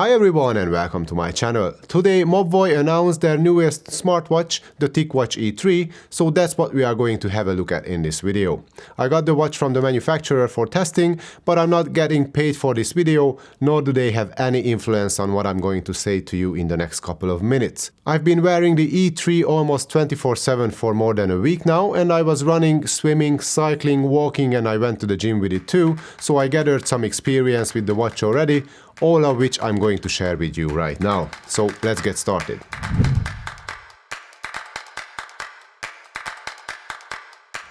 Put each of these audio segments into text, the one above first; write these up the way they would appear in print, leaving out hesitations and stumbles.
Hi everyone and welcome to my channel. Today Mobvoi announced their newest smartwatch, the TicWatch E3, so that's what we are going to have a look at in this video. I got the watch from the manufacturer for testing, but I'm not getting paid for this video, nor do they have any influence on what I'm going to say to you in the next couple of minutes. I've been wearing the E3 almost 24/7 for more than a week now, and I was running, swimming, cycling, walking, and I went to the gym with it too, so I gathered some experience with the watch already, all of which I'm going to share with you right now. So let's get started.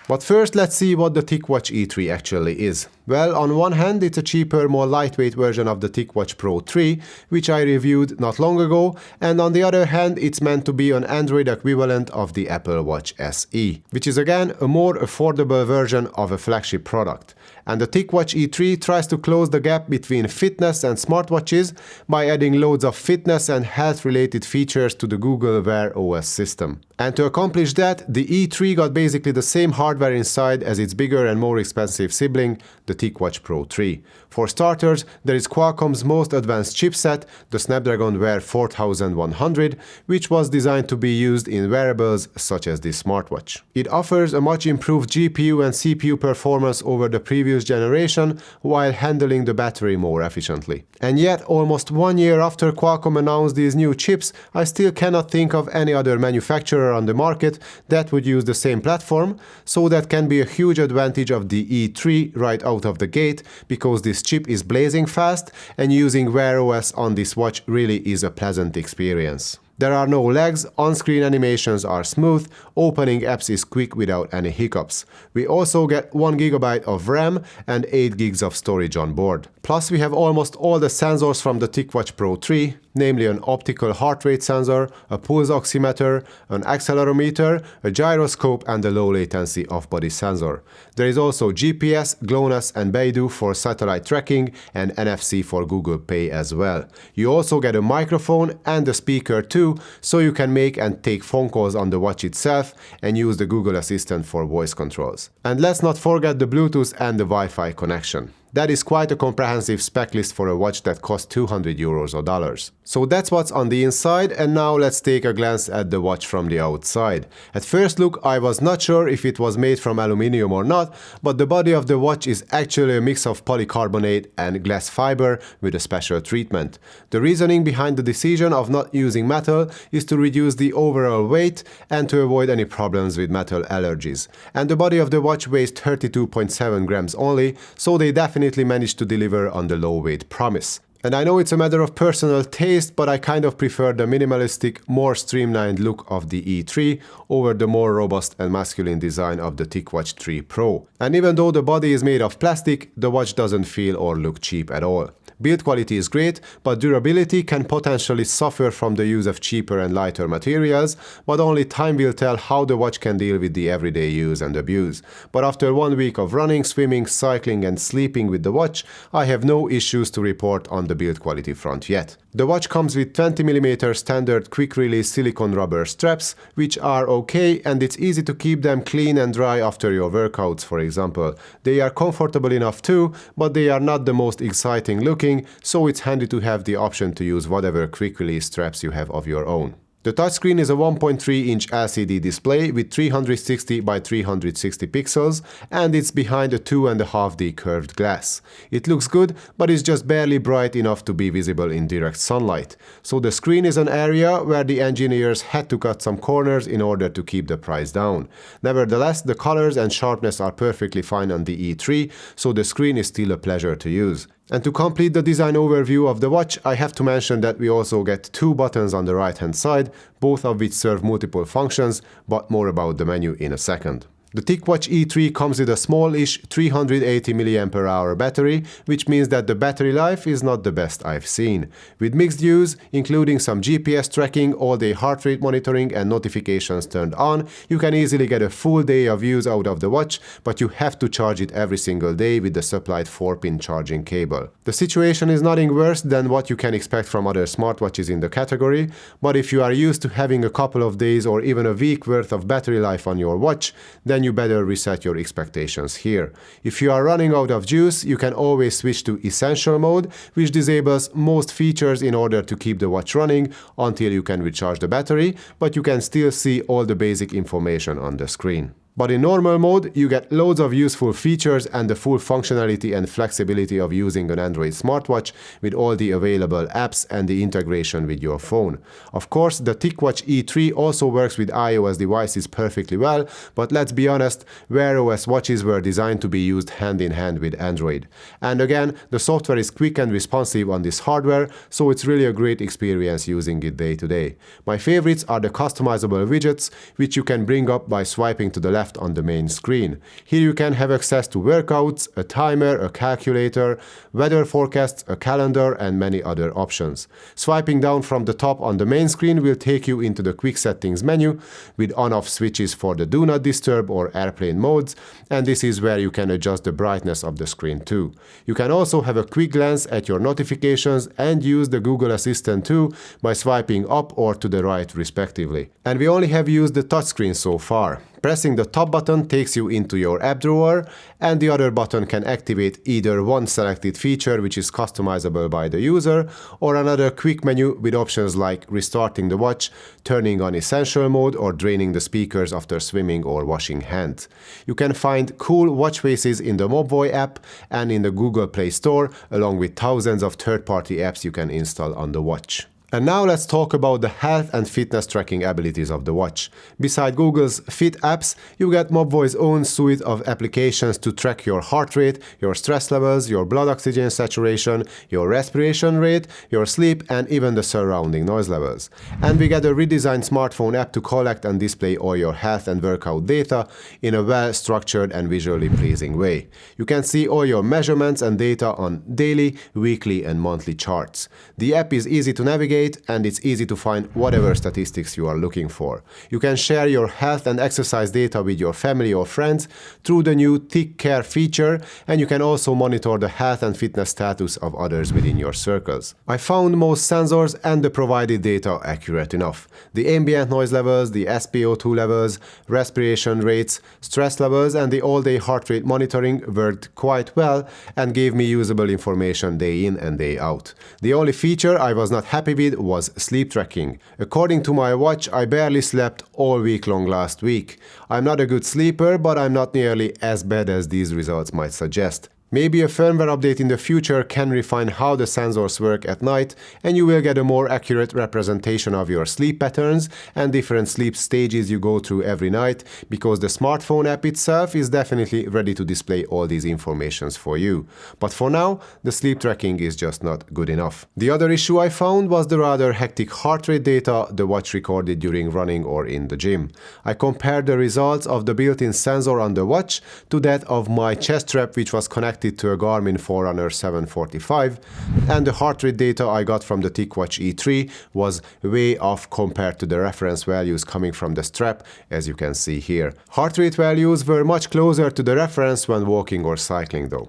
But first, let's see what the TicWatch E3 actually is. Well, on one hand, it's a cheaper, more lightweight version of the TicWatch Pro 3, which I reviewed not long ago, and on the other hand, it's meant to be an Android equivalent of the Apple Watch SE, which is again a more affordable version of a flagship product. And the TicWatch E3 tries to close the gap between fitness and smartwatches by adding loads of fitness and health-related features to the Google Wear OS system. And to accomplish that, the E3 got basically the same hardware inside as its bigger and more expensive sibling, the TicWatch Pro 3. For starters, there is Qualcomm's most advanced chipset, the Snapdragon Wear 4100, which was designed to be used in wearables such as this smartwatch. It offers a much improved GPU and CPU performance over the previous generation while handling the battery more efficiently. And yet, almost 1 year after Qualcomm announced these new chips, I still cannot think of any other manufacturer on the market that would use the same platform, so that can be a huge advantage of the E3 right out of the gate, because this chip is blazing fast and using Wear OS on this watch really is a pleasant experience. There are no lags, on-screen animations are smooth, opening apps is quick without any hiccups. We also get 1 GB of RAM and 8 GB of storage on board. Plus we have almost all the sensors from the TicWatch Pro 3, namely an optical heart rate sensor, a pulse oximeter, an accelerometer, a gyroscope and a low latency off-body sensor. There is also GPS, GLONASS and Beidou for satellite tracking and NFC for Google Pay as well. You also get a microphone and a speaker too, so you can make and take phone calls on the watch itself and use the Google Assistant for voice controls. And let's not forget the Bluetooth and the Wi-Fi connection. That is quite a comprehensive spec list for a watch that costs €200 or dollars. So that's what's on the inside, and now let's take a glance at the watch from the outside. At first look, I was not sure if it was made from aluminium or not, but the body of the watch is actually a mix of polycarbonate and glass fiber with a special treatment. The reasoning behind the decision of not using metal is to reduce the overall weight and to avoid any problems with metal allergies. And the body of the watch weighs 32.7 grams only, so they definitely managed to deliver on the low weight promise. And I know it's a matter of personal taste, but I kind of prefer the minimalistic, more streamlined look of the E3 over the more robust and masculine design of the TicWatch 3 Pro. And even though the body is made of plastic, the watch doesn't feel or look cheap at all. Build quality is great, but durability can potentially suffer from the use of cheaper and lighter materials, but only time will tell how the watch can deal with the everyday use and abuse. But after 1 week of running, swimming, cycling and sleeping with the watch, I have no issues to report on the build quality front yet. The watch comes with 20mm standard quick-release silicone rubber straps, which are okay, and it's easy to keep them clean and dry after your workouts, for example. They are comfortable enough too, but they are not the most exciting looking, so it's handy to have the option to use whatever quick-release straps you have of your own. The touchscreen is a 1.3-inch LCD display with 360 by 360 pixels, and it's behind a 2.5D curved glass. It looks good, but is just barely bright enough to be visible in direct sunlight. So the screen is an area where the engineers had to cut some corners in order to keep the price down. Nevertheless, the colors and sharpness are perfectly fine on the E3, so the screen is still a pleasure to use. And to complete the design overview of the watch, I have to mention that we also get 2 buttons on the right hand side, both of which serve multiple functions, but more about the menu in a second. The TicWatch E3 comes with a small-ish 380 mAh battery, which means that the battery life is not the best I've seen. With mixed use, including some GPS tracking, all-day heart rate monitoring and notifications turned on, you can easily get a full day of use out of the watch, but you have to charge it every single day with the supplied 4-pin charging cable. The situation is nothing worse than what you can expect from other smartwatches in the category, but if you are used to having a couple of days or even a week worth of battery life on your watch, then then you better reset your expectations here. If you are running out of juice, you can always switch to Essential mode, which disables most features in order to keep the watch running until you can recharge the battery, but you can still see all the basic information on the screen. But in normal mode, you get loads of useful features and the full functionality and flexibility of using an Android smartwatch with all the available apps and the integration with your phone. Of course, the TicWatch E3 also works with iOS devices perfectly well, but let's be honest, Wear OS watches were designed to be used hand in hand with Android. And again, the software is quick and responsive on this hardware, so it's really a great experience using it day to day. My favorites are the customizable widgets, which you can bring up by swiping to the left on the main screen. Here you can have access to workouts, a timer, a calculator, weather forecasts, a calendar, and many other options. Swiping down from the top on the main screen will take you into the quick settings menu with on-off switches for the do not disturb or airplane modes, and this is where you can adjust the brightness of the screen too. You can also have a quick glance at your notifications and use the Google Assistant too by swiping up or to the right respectively. And we only have used the touchscreen so far. Pressing the top button takes you into your app drawer, and the other button can activate either one selected feature which is customizable by the user, or another quick menu with options like restarting the watch, turning on Essential mode, or draining the speakers after swimming or washing hands. You can find cool watch faces in the Mobvoi app and in the Google Play Store, along with thousands of third-party apps you can install on the watch. And now let's talk about the health and fitness tracking abilities of the watch. Beside Google's Fit apps, you get Mobvoi's own suite of applications to track your heart rate, your stress levels, your blood oxygen saturation, your respiration rate, your sleep, and even the surrounding noise levels. And we get a redesigned smartphone app to collect and display all your health and workout data in a well-structured and visually pleasing way. You can see all your measurements and data on daily, weekly, and monthly charts. The app is easy to navigate, and it's easy to find whatever statistics you are looking for. You can share your health and exercise data with your family or friends through the new Tic Care feature, and you can also monitor the health and fitness status of others within your circles. I found most sensors and the provided data accurate enough. The ambient noise levels, the SpO2 levels, respiration rates, stress levels, and the all-day heart rate monitoring worked quite well and gave me usable information day in and day out. The only feature I was not happy with was sleep tracking. According to my watch, I barely slept all week long last week. I'm not a good sleeper, but I'm not nearly as bad as these results might suggest. Maybe a firmware update in the future can refine how the sensors work at night, and you will get a more accurate representation of your sleep patterns and different sleep stages you go through every night, because the smartphone app itself is definitely ready to display all these informations for you. But for now, the sleep tracking is just not good enough. The other issue I found was the rather hectic heart rate data the watch recorded during running or in the gym. I compared the results of the built-in sensor on the watch to that of my chest strap, which was connected to a Garmin Forerunner 745, and the heart rate data I got from the TicWatch E3 was way off compared to the reference values coming from the strap, as you can see here. Heart rate values were much closer to the reference when walking or cycling though.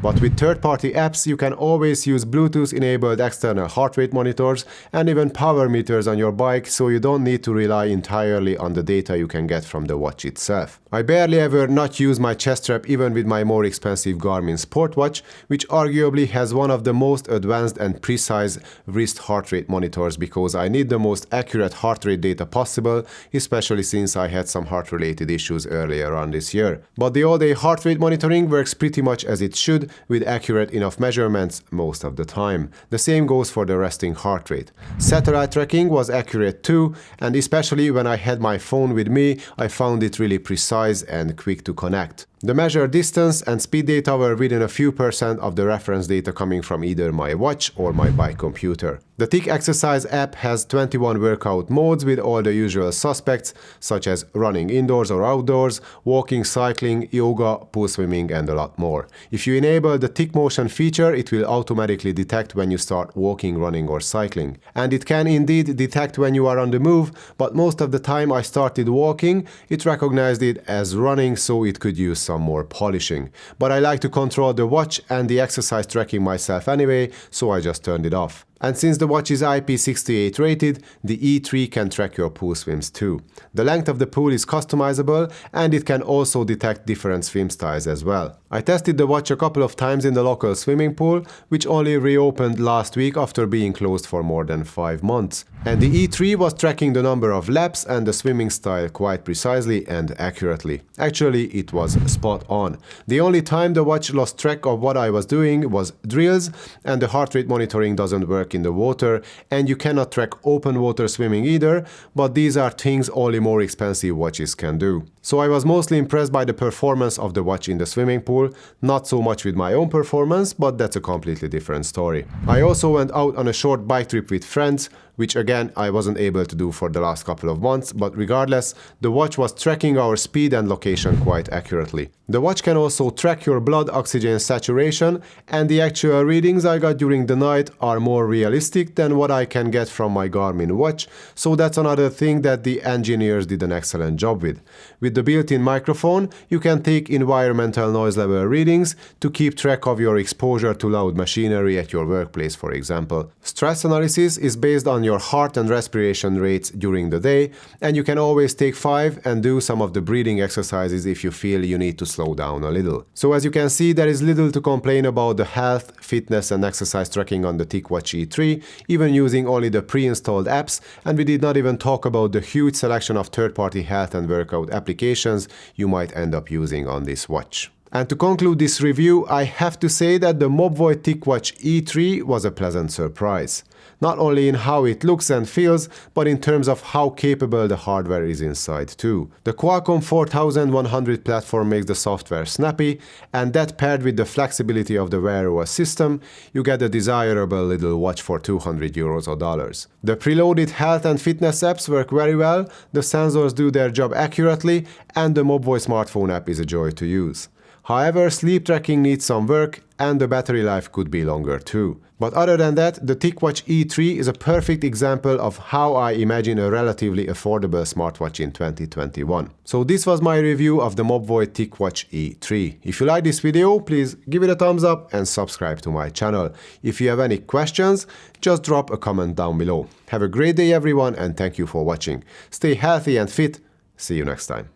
But with third-party apps, you can always use Bluetooth-enabled external heart rate monitors and even power meters on your bike, so you don't need to rely entirely on the data you can get from the watch itself. I barely ever not use my chest strap even with my more expensive Garmin Sportwatch, which arguably has one of the most advanced and precise wrist heart rate monitors, because I need the most accurate heart rate data possible, especially since I had some heart-related issues earlier on this year. But the all-day heart rate monitoring works pretty much as it should, with accurate enough measurements most of the time. The same goes for the resting heart rate. Satellite tracking was accurate too, and especially when I had my phone with me, I found it really precise and quick to connect. The measured distance and speed data were within a few percent of the reference data coming from either my watch or my bike computer. The Tic Exercise app has 21 workout modes with all the usual suspects, such as running indoors or outdoors, walking, cycling, yoga, pool swimming, and a lot more. If you enable the Tic Motion feature, it will automatically detect when you start walking, running, or cycling. And it can indeed detect when you are on the move, but most of the time I started walking, it recognized it as running, so it could use some more polishing. But I like to control the watch and the exercise tracking myself anyway, so I just turned it off. And since the watch is IP68 rated, the E3 can track your pool swims too. The length of the pool is customizable and it can also detect different swim styles as well. I tested the watch a couple of times in the local swimming pool, which only reopened last week after being closed for more than 5 months. And the E3 was tracking the number of laps and the swimming style quite precisely and accurately. Actually, it was spot on. The only time the watch lost track of what I was doing was drills, and the heart rate monitoring doesn't work in the water, and you cannot track open water swimming either, but these are things only more expensive watches can do. So I was mostly impressed by the performance of the watch in the swimming pool, not so much with my own performance, but that's a completely different story. I also went out on a short bike trip with friends, which again I wasn't able to do for the last couple of months, but regardless, the watch was tracking our speed and location quite accurately. The watch can also track your blood oxygen saturation, and the actual readings I got during the night are more realistic than what I can get from my Garmin watch, so that's another thing that the engineers did an excellent job with. With the built-in microphone, you can take environmental noise level readings to keep track of your exposure to loud machinery at your workplace, for example. Stress analysis is based on your heart and respiration rates during the day, and you can always take 5 and do some of the breathing exercises if you feel you need to slow down a little. So as you can see, there is little to complain about the health, fitness and exercise tracking on the TicWatch E3, even using only the pre-installed apps, and we did not even talk about the huge selection of third-party health and workout applications you might end up using on this watch. And to conclude this review, I have to say that the Mobvoi TicWatch E3 was a pleasant surprise. Not only in how it looks and feels, but in terms of how capable the hardware is inside too. The Qualcomm 4100 platform makes the software snappy, and that paired with the flexibility of the Wear OS system, you get a desirable little watch for €200 or dollars. The preloaded health and fitness apps work very well, the sensors do their job accurately, and the Mobvoi smartphone app is a joy to use. However, sleep tracking needs some work and the battery life could be longer too. But other than that, the TicWatch E3 is a perfect example of how I imagine a relatively affordable smartwatch in 2021. So this was my review of the Mobvoi TicWatch E3. If you like this video, please give it a thumbs up and subscribe to my channel. If you have any questions, just drop a comment down below. Have a great day everyone and thank you for watching. Stay healthy and fit. See you next time.